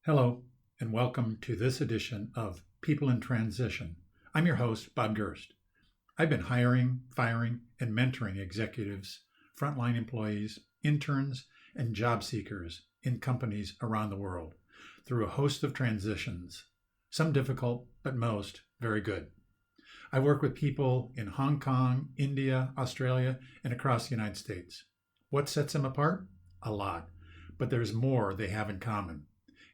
Hello, and welcome to this edition of People in Transition. I'm your host, Bob Durst. I've been hiring, firing, and mentoring executives, frontline employees, interns, and job seekers in companies around the world through a host of transitions, some difficult, but most very good. I work with people in Hong Kong, India, Australia, and across the United States. What sets them apart? A lot, but there's more they have in common.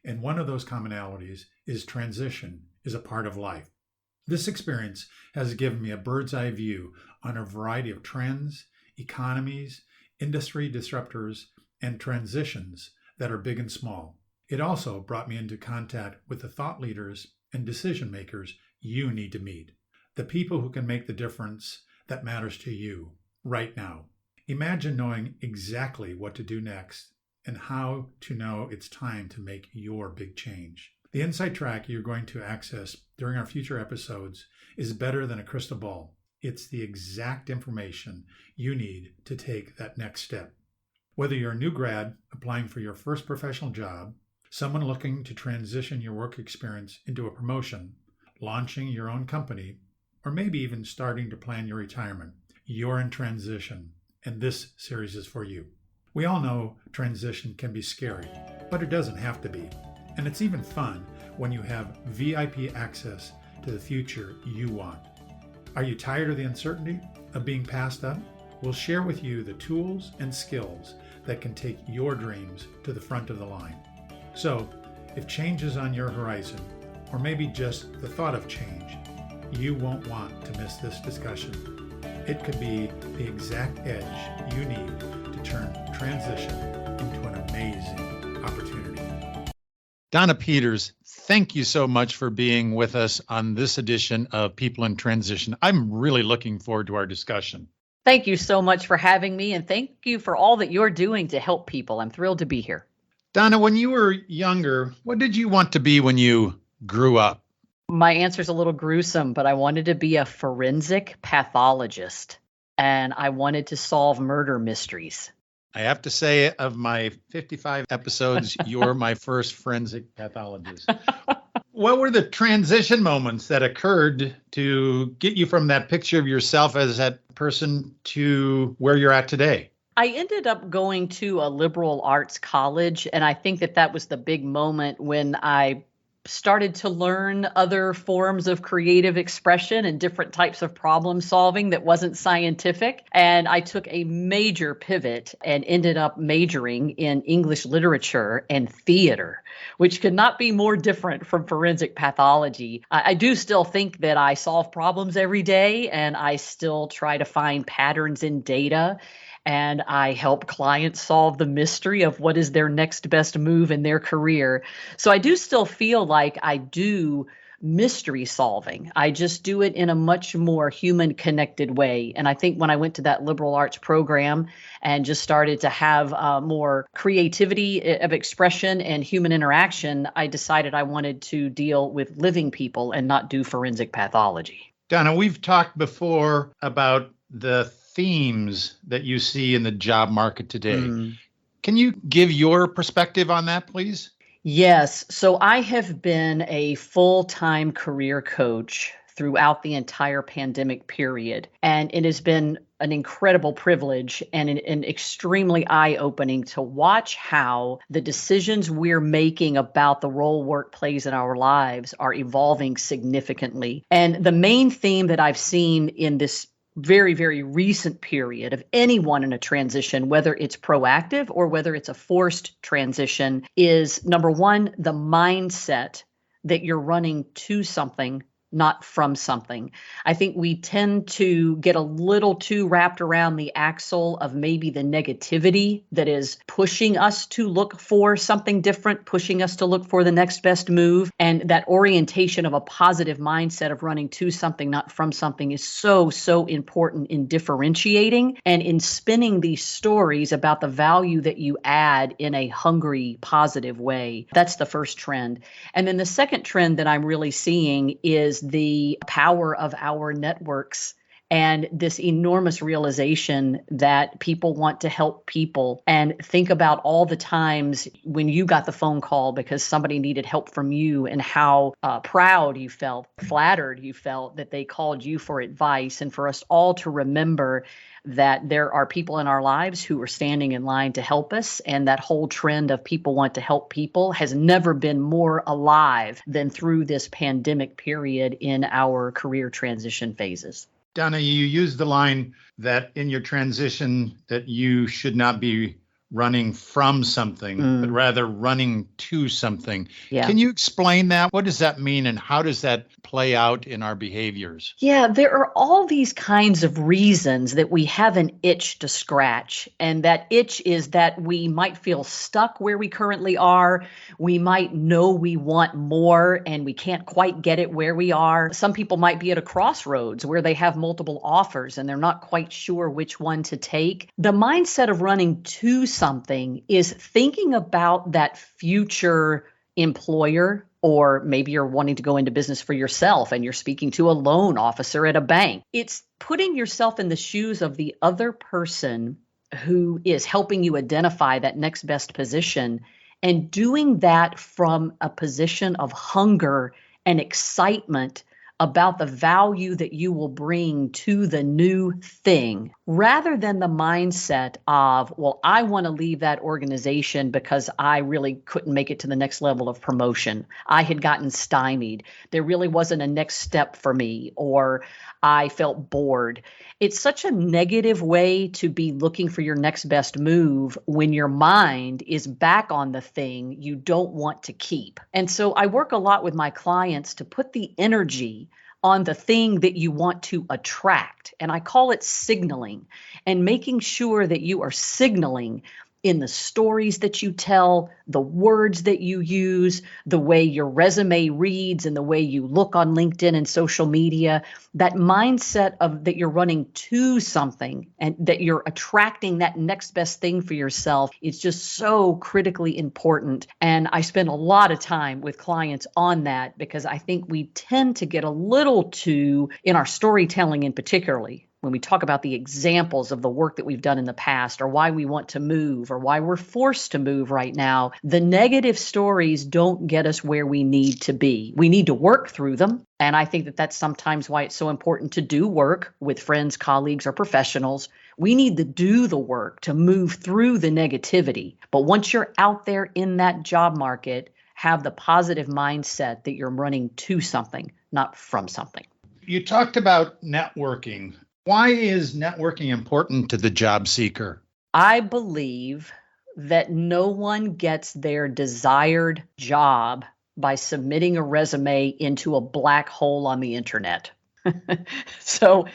And one of those commonalities is transition is a part of life. This experience has given me a bird's eye view on a variety of trends, economies, industry disruptors, and transitions that are big and small. It also brought me into contact with the thought leaders and decision makers you need to meet, the people who can make the difference that matters to you right now. Imagine knowing exactly what to do next and how to know it's time to make your big change. The insight track you're going to access during our future episodes is better than a crystal ball. It's the exact information you need to take that next step. Whether you're a new grad applying for your first professional job, someone looking to transition your work experience into a promotion, launching your own company, or maybe even starting to plan your retirement, you're in transition, and this series is for you. We all know transition can be scary, but it doesn't have to be. And it's even fun when you have VIP access to the future you want. Are you tired of the uncertainty of being passed up? We'll share with you the tools and skills that can take your dreams to the front of the line. So, if change is on your horizon, or maybe just the thought of change, you won't want to miss this discussion. It could be the exact edge you need to turn transition into an amazing opportunity. Donna Peters, thank you so much for being with us on this edition of People in Transition. I'm really looking forward to our discussion. Thank you so much for having me, and thank you for all that you're doing to help people. I'm thrilled to be here. Donna, when you were younger, what did you want to be when you grew up? My answer's a little gruesome, but I wanted to be a forensic pathologist, and I wanted to solve murder mysteries. I have to say, of my 55 episodes, you're my first forensic pathologist. What were the transition moments that occurred to get you from that picture of yourself as that person to where you're at today? I ended up going to a liberal arts college, and I think that was the big moment when I started to learn other forms of creative expression and different types of problem solving that wasn't scientific. And I took a major pivot and ended up majoring in English literature and theater, which could not be more different from forensic pathology. I do still think that I solve problems every day, and I still try to find patterns in data. And I help clients solve the mystery of what is their next best move in their career. So I do still feel like I do mystery solving. I just do it in a much more human connected way. And I think when I went to that liberal arts program and just started to have more creativity of expression and human interaction, I decided I wanted to deal with living people and not do forensic pathology. Donna, we've talked before about the themes that you see in the job market today. Can you give your perspective on that, please? Yes. So I have been a full-time career coach throughout the entire pandemic period, and it has been an incredible privilege and an extremely eye-opening to watch how the decisions we're making about the role work plays in our lives are evolving significantly. And the main theme that I've seen in this very, very recent period of anyone in a transition, whether it's proactive or whether it's a forced transition, is number one, the mindset that you're running to something, not from something. I think we tend to get a little too wrapped around the axle of maybe the negativity that is pushing us to look for something different, pushing us to look for the next best move. And that orientation of a positive mindset of running to something, not from something, is so, so important in differentiating and in spinning these stories about the value that you add in a hungry, positive way. That's the first trend. And then the second trend that I'm really seeing is the power of our networks and this enormous realization that people want to help people. And think about all the times when you got the phone call because somebody needed help from you, and how proud you felt, flattered you felt that they called you for advice. And for us all to remember that there are people in our lives who are standing in line to help us. And that whole trend of people want to help people has never been more alive than through this pandemic period in our career transition phases. Donna, you used the line that in your transition that you should not be running from something, but rather running to something. Yeah. Can you explain that? What does that mean, and how does that play out in our behaviors? Yeah, there are all these kinds of reasons that we have an itch to scratch. And that itch is that we might feel stuck where we currently are. We might know we want more and we can't quite get it where we are. Some people might be at a crossroads where they have multiple offers and they're not quite sure which one to take. The mindset of running to something is thinking about that future employer, or maybe you're wanting to go into business for yourself and you're speaking to a loan officer at a bank. It's putting yourself in the shoes of the other person who is helping you identify that next best position, and doing that from a position of hunger and excitement about the value that you will bring to the new thing, rather than the mindset of, well, I want to leave that organization because I really couldn't make it to the next level of promotion. I had gotten stymied. There really wasn't a next step for me, or I felt bored. It's such a negative way to be looking for your next best move when your mind is back on the thing you don't want to keep. And so I work a lot with my clients to put the energy on the thing that you want to attract. And I call it signaling, and making sure that you are signaling in the stories that you tell, the words that you use, the way your resume reads, and the way you look on LinkedIn and social media. That mindset of that you're running to something and that you're attracting that next best thing for yourself is just so critically important. And I spend a lot of time with clients on that, because I think we tend to get a little too, in our storytelling in particularly, when we talk about the examples of the work that we've done in the past, or why we want to move, or why we're forced to move right now, the negative stories don't get us where we need to be. We need to work through them. And I think that that's sometimes why it's so important to do work with friends, colleagues, or professionals. We need to do the work to move through the negativity. But once you're out there in that job market, have the positive mindset that you're running to something, not from something. You talked about networking. Why is networking important to the job seeker? I believe that no one gets their desired job by submitting a resume into a black hole on the internet. So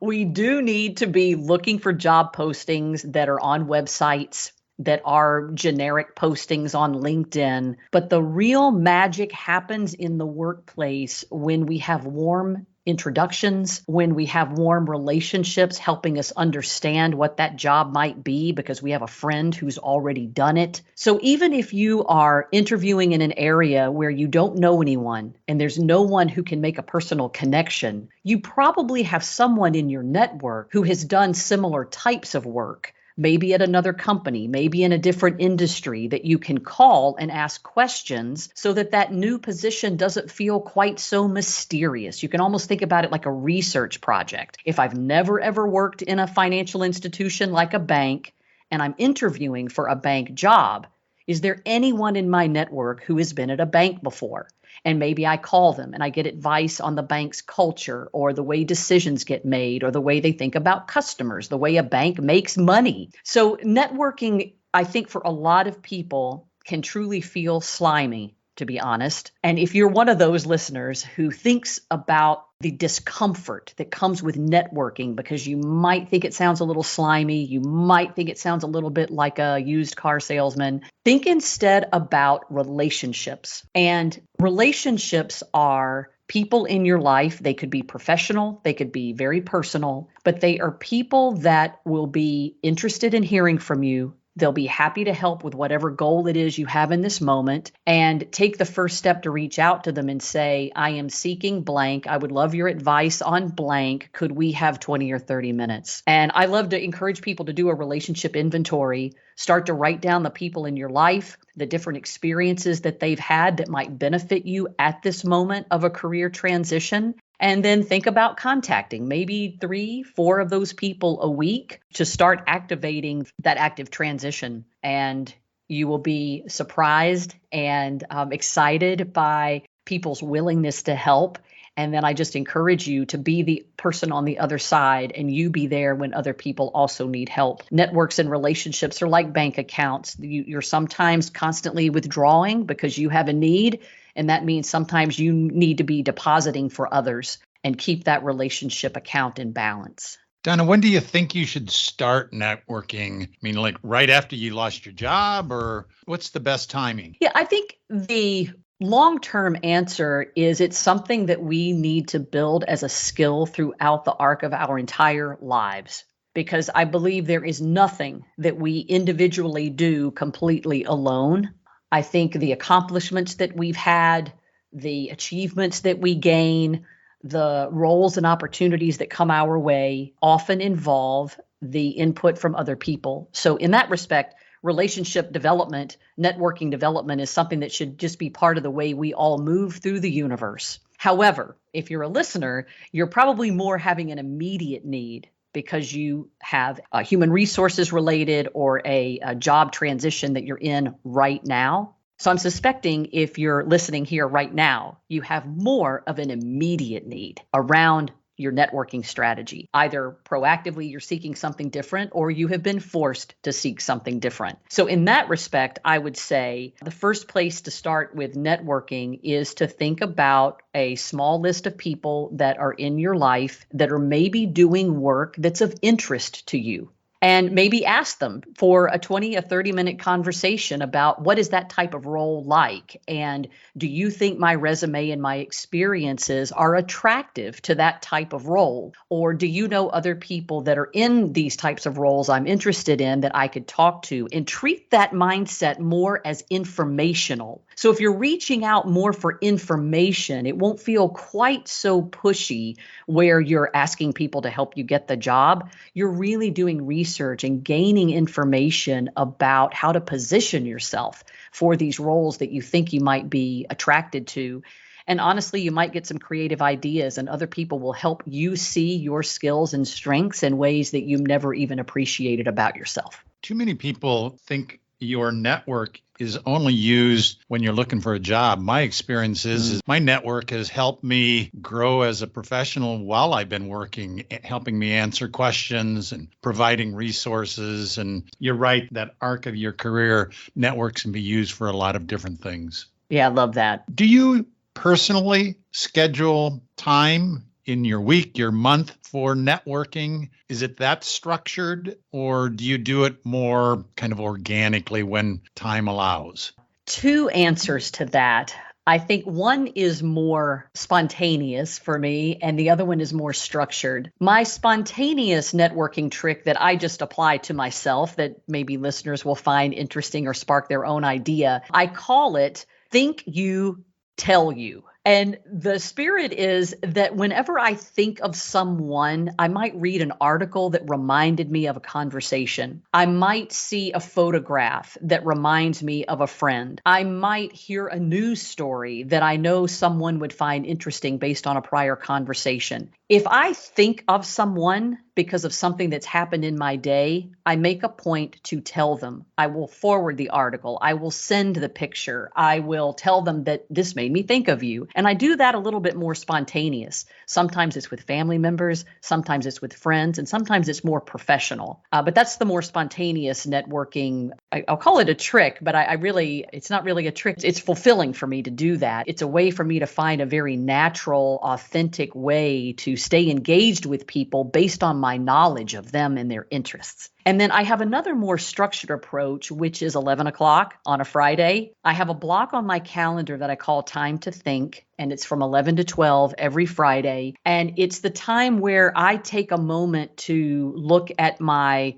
we do need to be looking for job postings that are on websites, that are generic postings on LinkedIn. But the real magic happens in the workplace when we have warm introductions, when we have warm relationships helping us understand what that job might be because we have a friend who's already done it. So even if you are interviewing in an area where you don't know anyone and there's no one who can make a personal connection, you probably have someone in your network who has done similar types of work, maybe at another company, maybe in a different industry, that you can call and ask questions so that that new position doesn't feel quite so mysterious. You can almost think about it like a research project. If I've never ever worked in a financial institution like a bank and I'm interviewing for a bank job, is there anyone in my network who has been at a bank before? And maybe I call them and I get advice on the bank's culture, or the way decisions get made, or the way they think about customers, the way a bank makes money. So networking, I think, for a lot of people can truly feel slimy, to be honest. And if you're one of those listeners who thinks about the discomfort that comes with networking, because you might think it sounds a little slimy, you might think it sounds a little bit like a used car salesman, think instead about relationships. And relationships are people in your life. They could be professional, they could be very personal, but they are people that will be interested in hearing from you, They'll be happy to help with whatever goal it is you have in this moment, and take the first step to reach out to them and say, I am seeking blank. I would love your advice on blank. Could we have 20 or 30 minutes? And I love to encourage people to do a relationship inventory. Start to write down the people in your life, the different experiences that they've had that might benefit you at this moment of a career transition. And then think about contacting maybe 3, 4 of those people a week to start activating that active transition. And you will be surprised and excited by people's willingness to help. And then I just encourage you to be the person on the other side, and you be there when other people also need help. Networks and relationships are like bank accounts. You're sometimes constantly withdrawing because you have a need. And that means sometimes you need to be depositing for others and keep that relationship account in balance. Donna, when do you think you should start networking? I mean, like right after you lost your job, or what's the best timing? Yeah, I think the long-term answer is it's something that we need to build as a skill throughout the arc of our entire lives, because I believe there is nothing that we individually do completely alone. I think the accomplishments that we've had, the achievements that we gain, the roles and opportunities that come our way often involve the input from other people. So in that respect, relationship development, networking development is something that should just be part of the way we all move through the universe. However, if you're a listener, you're probably more having an immediate need because you have a human resources related or a job transition that you're in right now. So I'm suspecting if you're listening here right now, you have more of an immediate need around your networking strategy. Either proactively you're seeking something different, or you have been forced to seek something different. So in that respect, I would say the first place to start with networking is to think about a small list of people that are in your life that are maybe doing work that's of interest to you. And maybe ask them for a 20, a 30-minute conversation about what is that type of role like? And do you think my resume and my experiences are attractive to that type of role? Or do you know other people that are in these types of roles I'm interested in that I could talk to? And treat that mindset more as informational. So if you're reaching out more for information, it won't feel quite so pushy where you're asking people to help you get the job. You're really doing research and gaining information about how to position yourself for these roles that you think you might be attracted to. And honestly, you might get some creative ideas, and other people will help you see your skills and strengths in ways that you never even appreciated about yourself. Too many people think your network is only used when you're looking for a job. My experience is my network has helped me grow as a professional while I've been working, helping me answer questions and providing resources. And you're right, that arc of your career, networks can be used for a lot of different things. Yeah, I love that. Do you personally schedule time in your week, your month for networking? Is it that structured, or do you do it more kind of organically when time allows? 2 answers to that. I think one is more spontaneous for me, and the other one is more structured. My spontaneous networking trick that I just apply to myself that maybe listeners will find interesting or spark their own idea, I call it think you, tell you. And the spirit is that whenever I think of someone, I might read an article that reminded me of a conversation. I might see a photograph that reminds me of a friend. I might hear a news story that I know someone would find interesting based on a prior conversation. If I think of someone because of something that's happened in my day, I make a point to tell them. I will forward the article. I will send the picture. I will tell them that this made me think of you. And I do that a little bit more spontaneous. Sometimes it's with family members, sometimes it's with friends, and sometimes it's more professional. But that's the more spontaneous networking. I'll call it a trick, but it's not really a trick. It's fulfilling for me to do that. It's a way for me to find a very natural, authentic way to stay engaged with people based on my knowledge of them and their interests. And then I have another more structured approach, which is 11 o'clock on a Friday. I have a block on my calendar that I call Time to Think, and it's from 11 to 12 every Friday. And it's the time where I take a moment to look at my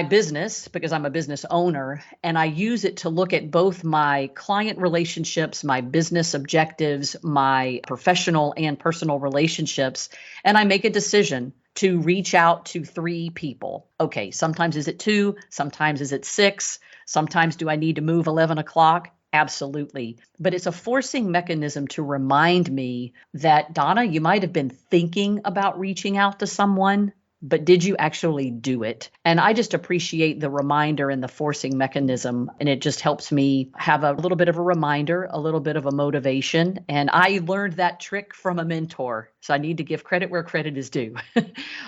business, because I'm a business owner, and I use it to look at both my client relationships, my business objectives, my professional and personal relationships, and I make a decision to reach out to 3 people. Okay, sometimes is it 2, sometimes is it 6, sometimes do I need to move 11 o'clock? Absolutely. But it's a forcing mechanism to remind me that, Donna, you might have been thinking about reaching out to someone, but did you actually do it? And I just appreciate the reminder and the forcing mechanism. And it just helps me have a little bit of a reminder, a little bit of a motivation. And I learned that trick from a mentor. So I need to give credit where credit is due.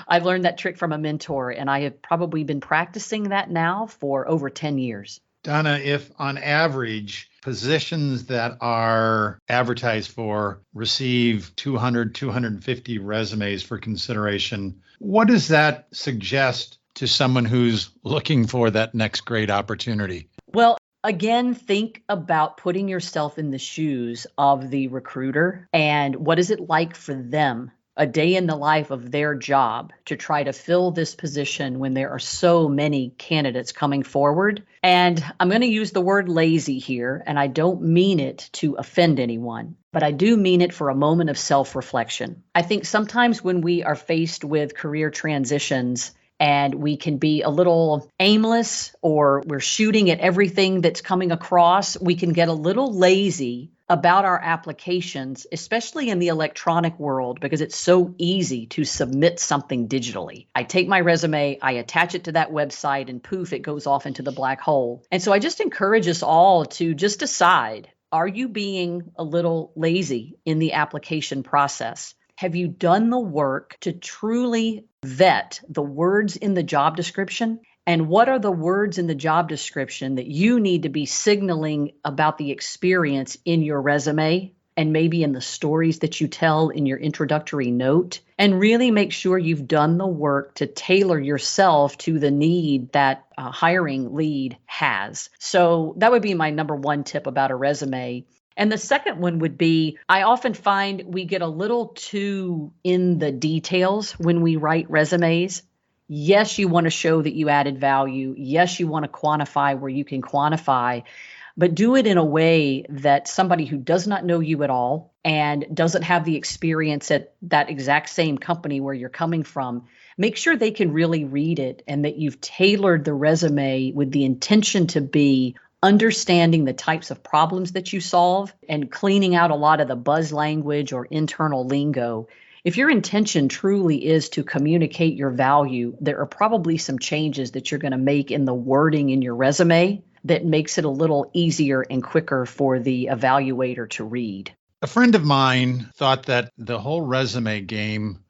I've learned that trick from a mentor, and I have probably been practicing that now for over 10 years. Donna, if on average positions that are advertised for receive 200, 250 resumes for consideration, what does that suggest to someone who's looking for that next great opportunity? Well, again, think about putting yourself in the shoes of the recruiter and what is it like for them, a day in the life of their job, to try to fill this position when there are so many candidates coming forward. And I'm going to use the word lazy here, and I don't mean it to offend anyone, but I do mean it for a moment of self-reflection. I think sometimes when we are faced with career transitions and we can be a little aimless, or we're shooting at everything that's coming across, we can get a little lazy about our applications, especially in the electronic world, because it's so easy to submit something digitally. I take my resume, I attach it to that website, and poof, it goes off into the black hole. And so I just encourage us all to just decide, are you being a little lazy in the application process? Have you done the work to truly vet the words in the job description? And what are the words in the job description that you need to be signaling about the experience in your resume, and maybe in the stories that you tell in your introductory note? And really make sure you've done the work to tailor yourself to the need that a hiring lead has. So that would be my number one tip about a resume. And the second one would be, I often find we get a little too in the details when we write resumes. Yes, you want to show that you added value. Yes, you want to quantify where you can quantify, but do it in a way that somebody who does not know you at all and doesn't have the experience at that exact same company where you're coming from, make sure they can really read it, and that you've tailored the resume with the intention to be understanding the types of problems that you solve and cleaning out a lot of the buzz language or internal lingo. If your intention truly is to communicate your value, there are probably some changes that you're going to make in the wording in your resume that makes it a little easier and quicker for the evaluator to read. A friend of mine thought that the whole resume game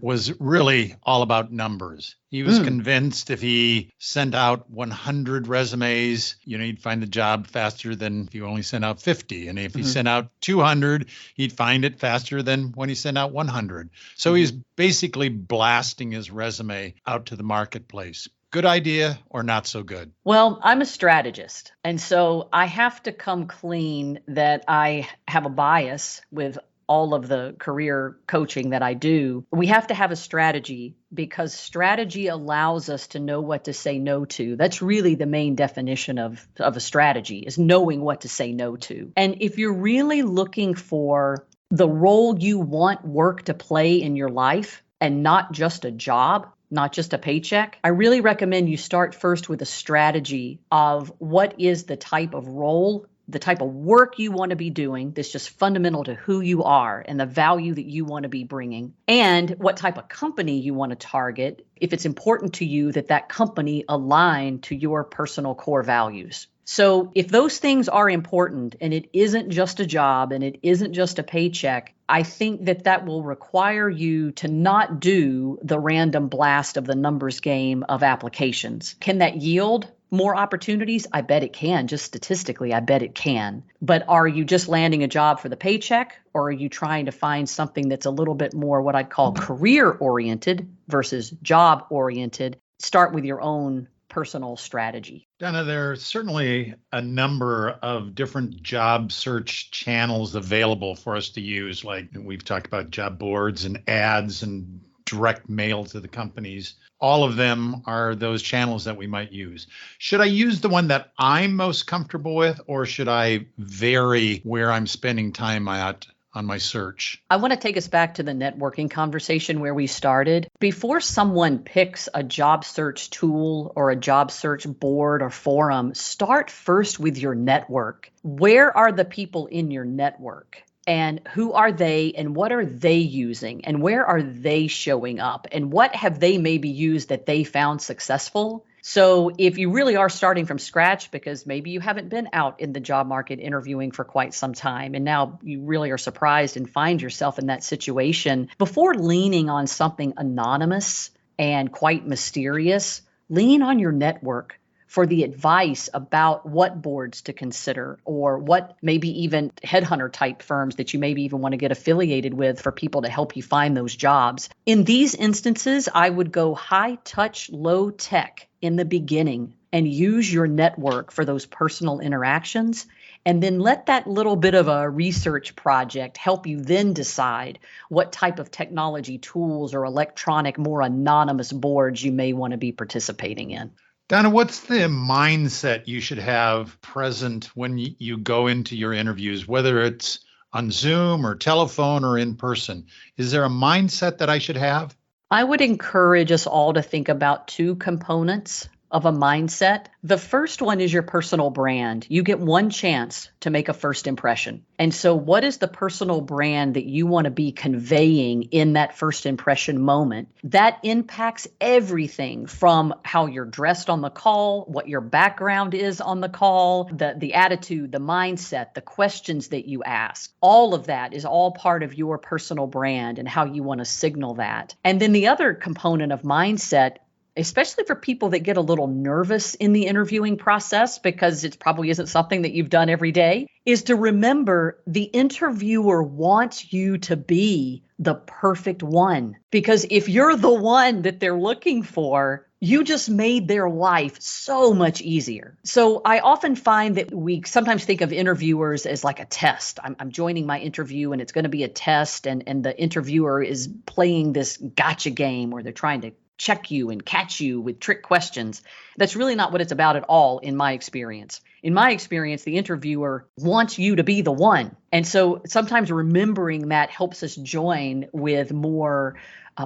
was really all about numbers. He was convinced if he sent out 100 resumes, he'd find the job faster than if you only sent out 50. And if he sent out 200, he'd find it faster than when he sent out 100. So he's basically blasting his resume out to the marketplace. Good idea or not so good? Well, I'm a strategist, and so I have to come clean that I have a bias with all of the career coaching that I do. We have to have a strategy, because strategy allows us to know what to say no to. That's really the main definition of a strategy, is knowing what to say no to. And if you're really looking for the role you want work to play in your life and not just a job, not just a paycheck, I really recommend you start first with a strategy of what is the type of role, the type of work you want to be doing that's just fundamental to who you are and the value that you want to be bringing, and what type of company you want to target if it's important to you that that company align to your personal core values. So if those things are important and it isn't just a job and it isn't just a paycheck, I think that will require you to not do the random blast of the numbers game of applications. Can that yield more opportunities? I bet it can. Just statistically, I bet it can. But are you just landing a job for the paycheck, or are you trying to find something that's a little bit more what I'd call career oriented versus job oriented? Start with your own personal strategy. Donna, there are certainly a number of different job search channels available for us to use. Like we've talked about job boards and ads and direct mail to the companies. All of them are those channels that we might use. Should I use the one that I'm most comfortable with, or should I vary where I'm spending time at on my search? I want to take us back to the networking conversation where we started. Before someone picks a job search tool or a job search board or forum, start first with your network. Where are the people in your network? And who are they, and what are they using, and where are they showing up, and what have they maybe used that they found successful? So if you really are starting from scratch, because maybe you haven't been out in the job market interviewing for quite some time, and now you really are surprised and find yourself in that situation, before leaning on something anonymous and quite mysterious, lean on your network for the advice about what boards to consider, or what maybe even headhunter type firms that you maybe even want to get affiliated with for people to help you find those jobs. In these instances, I would go high touch, low tech in the beginning and use your network for those personal interactions. And then let that little bit of a research project help you then decide what type of technology tools or electronic, more anonymous boards you may want to be participating in. Donna, what's the mindset you should have present when you go into your interviews, whether it's on Zoom or telephone or in person? Is there a mindset that I should have? I would encourage us all to think about two components of a mindset. The first one is your personal brand. You get one chance to make a first impression. And so what is the personal brand that you want to be conveying in that first impression moment? That impacts everything from how you're dressed on the call, what your background is on the call, the attitude, the mindset, the questions that you ask. All of that is all part of your personal brand and how you want to signal that. And then the other component of mindset, especially for people that get a little nervous in the interviewing process because it probably isn't something that you've done every day, is to remember the interviewer wants you to be the perfect one. Because if you're the one that they're looking for, you just made their life so much easier. So I often find that we sometimes think of interviewers as like a test. I'm joining my interview and it's going to be a test, and the interviewer is playing this gotcha game where they're trying to check you and catch you with trick questions. That's really not what it's about at all in my experience. In my experience, the interviewer wants you to be the one. And so sometimes remembering that helps us join with more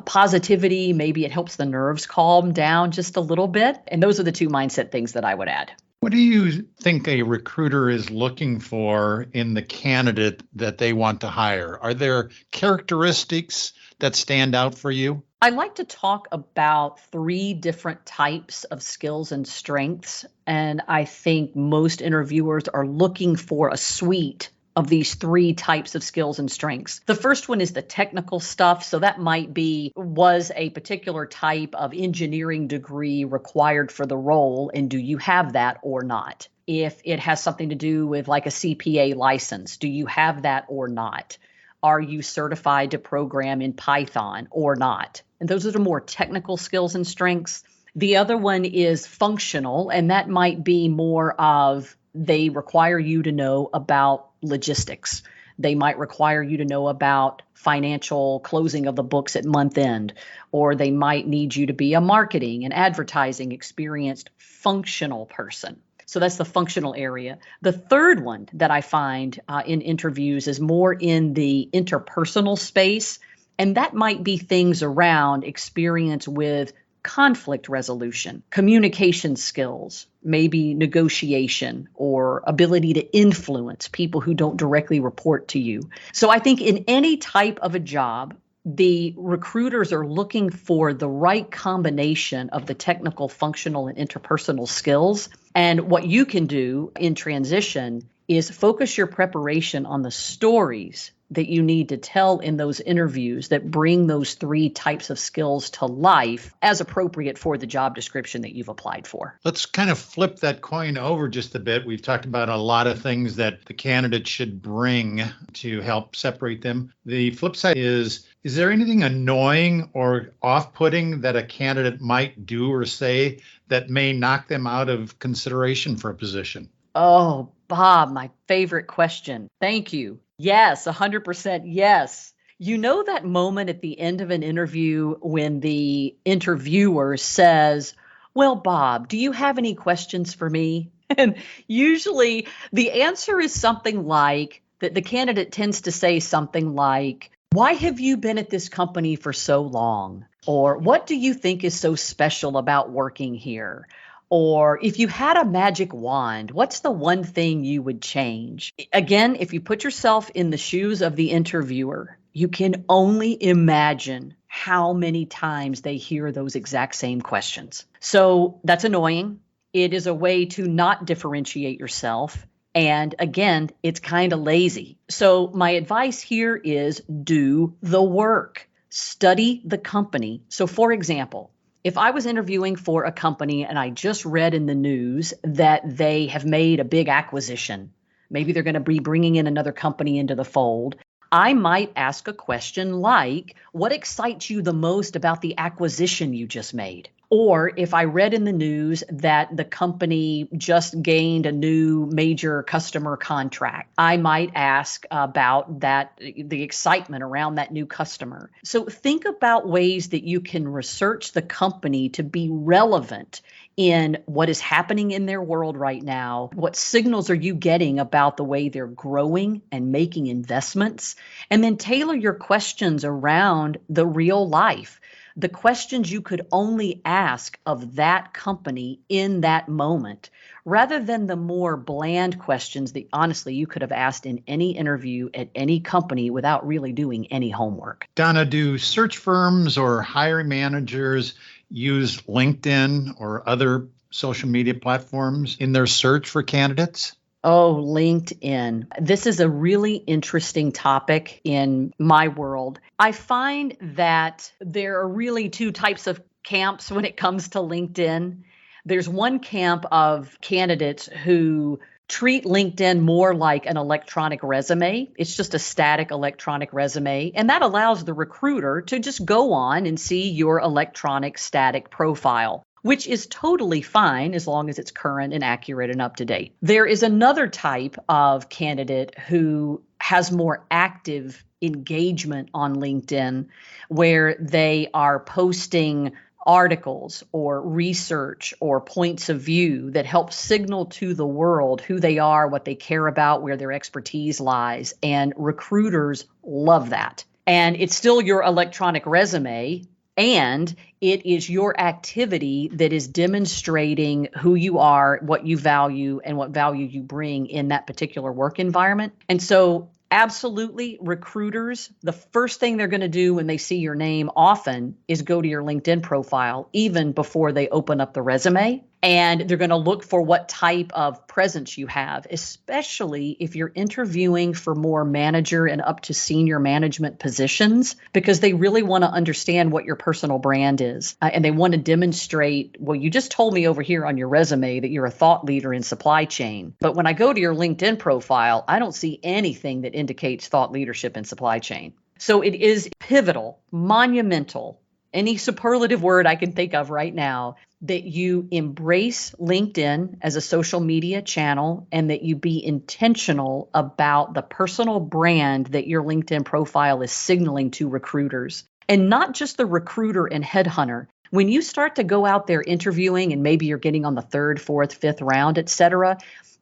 positivity. Maybe it helps the nerves calm down just a little bit. And those are the two mindset things that I would add. What do you think a recruiter is looking for in the candidate that they want to hire? Are there characteristics that stand out for you? I like to talk about 3 different types of skills and strengths. And I think most interviewers are looking for a suite of these 3 types of skills and strengths. The first one is the technical stuff. So that might be, was a particular type of engineering degree required for the role, and do you have that or not? If it has something to do with like a CPA license, do you have that or not? Are you certified to program in Python or not? And those are the more technical skills and strengths. The other one is functional, and that might be more of they require you to know about logistics. They might require you to know about financial closing of the books at month end, or they might need you to be a marketing and advertising experienced functional person. So that's the functional area. The third one that I find in interviews is more in the interpersonal space. And that might be things around experience with conflict resolution, communication skills, maybe negotiation, or ability to influence people who don't directly report to you. So I think in any type of a job, the recruiters are looking for the right combination of the technical, functional, and interpersonal skills. And what you can do in transition is focus your preparation on the stories that you need to tell in those interviews that bring those 3 types of skills to life as appropriate for the job description that you've applied for. Let's kind of flip that coin over just a bit. We've talked about a lot of things that the candidate should bring to help separate them. The flip side is there anything annoying or off-putting that a candidate might do or say that may knock them out of consideration for a position? Oh, Bob, my favorite question. Thank you. Yes, 100% yes. You know that moment at the end of an interview when the interviewer says, "Well, Bob, do you have any questions for me?" And usually the answer is something like that the candidate tends to say something like, "Why have you been at this company for so long?" Or, "What do you think is so special about working here?" Or, "If you had a magic wand, what's the one thing you would change?" Again, if you put yourself in the shoes of the interviewer, you can only imagine how many times they hear those exact same questions. So that's annoying. It is a way to not differentiate yourself. And again, it's kind of lazy. So my advice here is do the work. Study the company. So for example, if I was interviewing for a company and I just read in the news that they have made a big acquisition, maybe they're going to be bringing in another company into the fold, I might ask a question like, what excites you the most about the acquisition you just made? Or if I read in the news that the company just gained a new major customer contract, I might ask about that, the excitement around that new customer. So think about ways that you can research the company to be relevant in what is happening in their world right now. What signals are you getting about the way they're growing and making investments? And then tailor your questions around the real life. The questions you could only ask of that company in that moment, rather than the more bland questions that honestly you could have asked in any interview at any company without really doing any homework. Donna, do search firms or hiring managers use LinkedIn or other social media platforms in their search for candidates? Oh, LinkedIn. This is a really interesting topic in my world. I find that there are really 2 types of camps when it comes to LinkedIn. There's one camp of candidates who treat LinkedIn more like an electronic resume. It's just a static electronic resume, and that allows the recruiter to just go on and see your electronic static profile, which is totally fine as long as it's current and accurate and up to date. There is another type of candidate who has more active engagement on LinkedIn, where they are posting articles or research or points of view that help signal to the world who they are, what they care about, where their expertise lies. And recruiters love that. And it's still your electronic resume, and it is your activity that is demonstrating who you are, what you value, and what value you bring in that particular work environment. And so absolutely, recruiters, the first thing they're going to do when they see your name often is go to your LinkedIn profile, even before they open up the resume. And they're going to look for what type of presence you have, especially if you're interviewing for more manager and up to senior management positions, because they really want to understand what your personal brand is. And they want to demonstrate, well, you just told me over here on your resume that you're a thought leader in supply chain. But when I go to your LinkedIn profile, I don't see anything that indicates thought leadership in supply chain. So it is pivotal, monumental, any superlative word I can think of right now, that you embrace LinkedIn as a social media channel and that you be intentional about the personal brand that your LinkedIn profile is signaling to recruiters. And not just the recruiter and headhunter. When you start to go out there interviewing and maybe you're getting on the 3rd, 4th, 5th round, et cetera,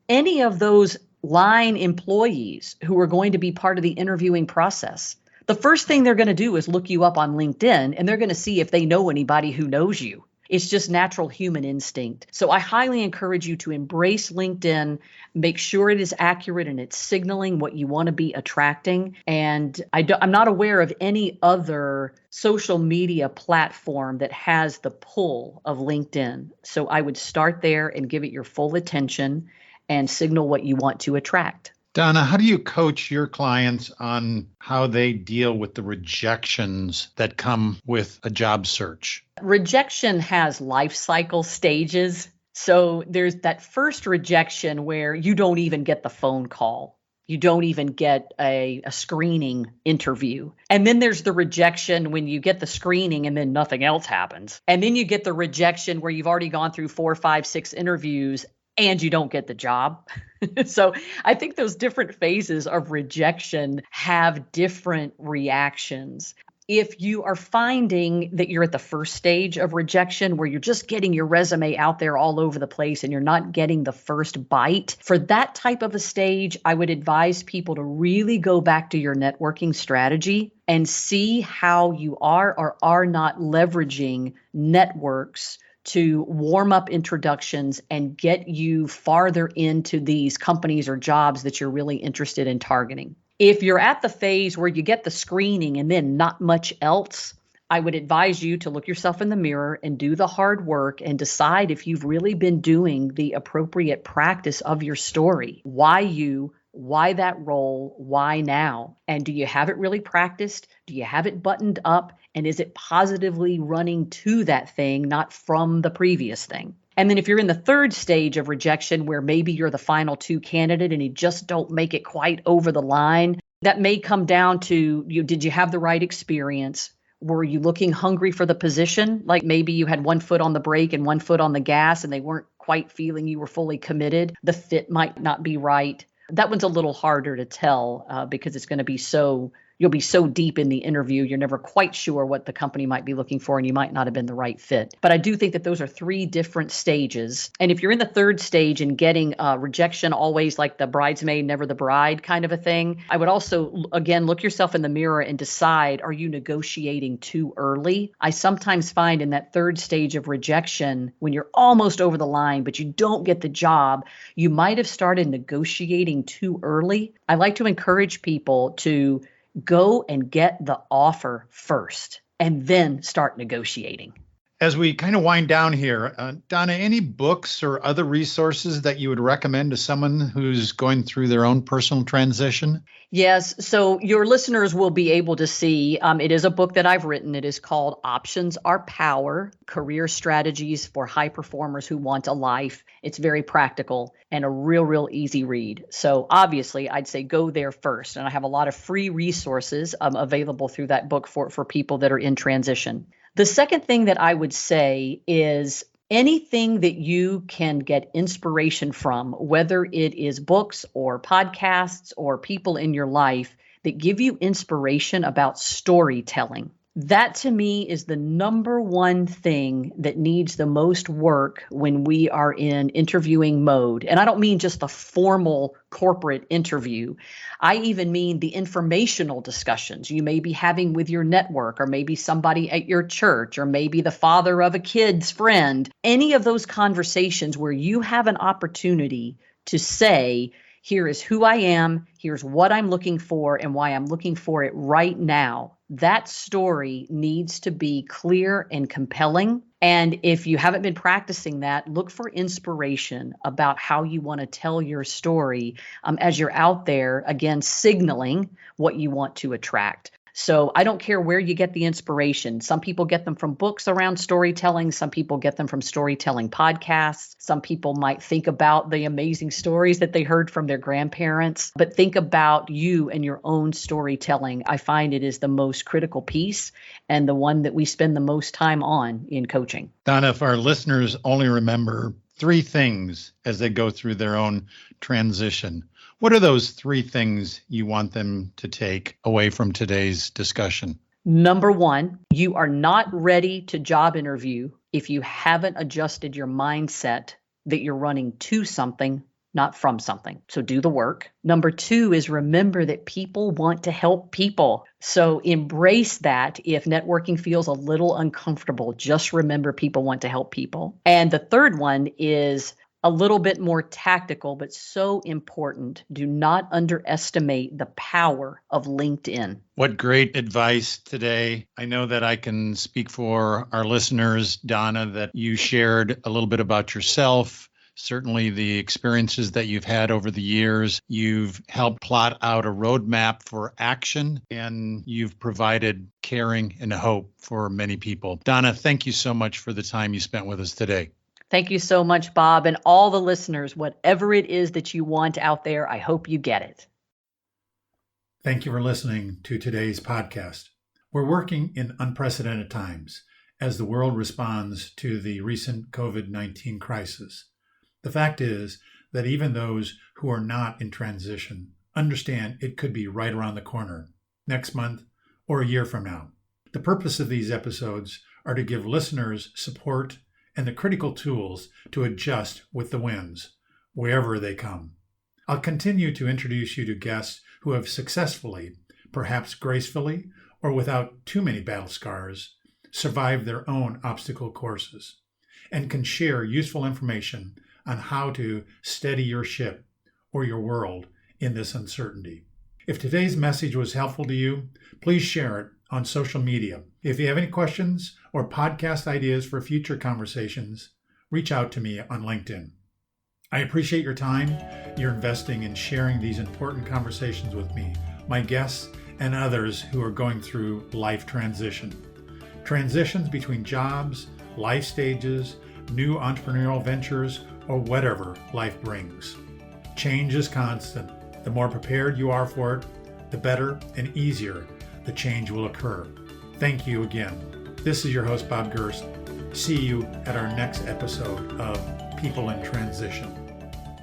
any of those line employees who are going to be part of the interviewing process, the first thing they're going to do is look you up on LinkedIn, and they're going to see if they know anybody who knows you. It's just natural human instinct. So I highly encourage you to embrace LinkedIn, make sure it is accurate and it's signaling what you want to be attracting. And I'm not aware of any other social media platform that has the pull of LinkedIn. So I would start there and give it your full attention. and signal what you want to attract. Donna, how do you coach your clients on how they deal with the rejections that come with a job search? Rejection has life cycle stages. So there's that first rejection where you don't even get the phone call. You don't even get a screening interview. And then there's the rejection when you get the screening and then nothing else happens. And then you get the rejection where you've already gone through 4, 5, 6 interviews and you don't get the job. So I think those different phases of rejection have different reactions. If you are finding that you're at the first stage of rejection where you're just getting your resume out there all over the place and you're not getting the first bite, for that type of a stage, I would advise people to really go back to your networking strategy and see how you are or are not leveraging networks to warm up introductions and get you farther into these companies or jobs that you're really interested in targeting. If you're at the phase where you get the screening and then not much else, I would advise you to look yourself in the mirror and do the hard work and decide if you've really been doing the appropriate practice of your story. Why you? Why that role? Why now? And do you have it really practiced? Do you have it buttoned up? And is it positively running to that thing, not from the previous thing? And then if you're in the third stage of rejection, where maybe you're the final 2 candidate and you just don't make it quite over the line, that may come down to did you have the right experience? Were you looking hungry for the position? Like maybe you had one foot on the brake and one foot on the gas and they weren't quite feeling you were fully committed. The fit might not be right. That one's a little harder to tell because it's going to be you'll be so deep in the interview, you're never quite sure what the company might be looking for and you might not have been the right fit. But I do think that those are 3 different stages. And if you're in the third stage and getting rejection always like the bridesmaid, never the bride kind of a thing, I would also, again, look yourself in the mirror and decide, are you negotiating too early? I sometimes find in that third stage of rejection, when you're almost over the line, but you don't get the job, you might have started negotiating too early. I like to encourage people to go and get the offer first and then start negotiating. As we kind of wind down here, Donna, any books or other resources that you would recommend to someone who's going through their own personal transition? Yes. So your listeners will be able to see, it is a book that I've written. It is called Options Are Power, Career Strategies for High Performers Who Want a Life. It's very practical and a real easy read. So obviously, I'd say go there first. And I have a lot of free resources available through that book for people that are in transition. The second thing that I would say is anything that you can get inspiration from, whether it is books or podcasts or people in your life that give you inspiration about storytelling. That to me is the number one thing that needs the most work when we are in interviewing mode. And I don't mean just the formal corporate interview. I even mean the informational discussions you may be having with your network, or maybe somebody at your church, or maybe the father of a kid's friend. Any of those conversations where you have an opportunity to say, here is who I am, here's what I'm looking for, and why I'm looking for it right now. That story needs to be clear and compelling. And if you haven't been practicing that, look for inspiration about how you want to tell your story as you're out there, again, signaling what you want to attract. So I don't care where you get the inspiration. Some people get them from books around storytelling. Some people get them from storytelling podcasts. Some people might think about the amazing stories that they heard from their grandparents. But think about you and your own storytelling. I find it is the most critical piece and the one that we spend the most time on in coaching. Donna, if our listeners only remember 3 things as they go through their own transition, what are those 3 things you want them to take away from today's discussion? Number 1, you are not ready to job interview if you haven't adjusted your mindset that you're running to something, not from something. So do the work. Number 2 is remember that people want to help people. So embrace that. If networking feels a little uncomfortable, just remember people want to help people. And the third one is a little bit more tactical, but so important. Do not underestimate the power of LinkedIn. What great advice today. I know that I can speak for our listeners, Donna, that you shared a little bit about yourself, certainly the experiences that you've had over the years. You've helped plot out a roadmap for action, and you've provided caring and hope for many people. Donna, thank you so much for the time you spent with us today. Thank you so much, Bob, and all the listeners. Whatever it is that you want out there, I hope you get it. Thank you for listening to today's podcast. We're working in unprecedented times as the world responds to the recent COVID-19 crisis. The fact is that even those who are not in transition understand it could be right around the corner, next month or a year from now. The purpose of these episodes are to give listeners support and the critical tools to adjust with the winds, wherever they come. I'll continue to introduce you to guests who have successfully, perhaps gracefully or without too many battle scars, survived their own obstacle courses, and can share useful information on how to steady your ship or your world in this uncertainty. If today's message was helpful to you, please share it on social media. If you have any questions or podcast ideas for future conversations, reach out to me on LinkedIn. I appreciate your time you're investing in sharing these important conversations with me, my guests, and others who are going through life transition. Transitions between jobs, life stages, new entrepreneurial ventures, or whatever life brings. Change is constant. The more prepared you are for it, the better and easier the change will occur. Thank you again. This is your host, Bob Gerst. See you at our next episode of People in Transition.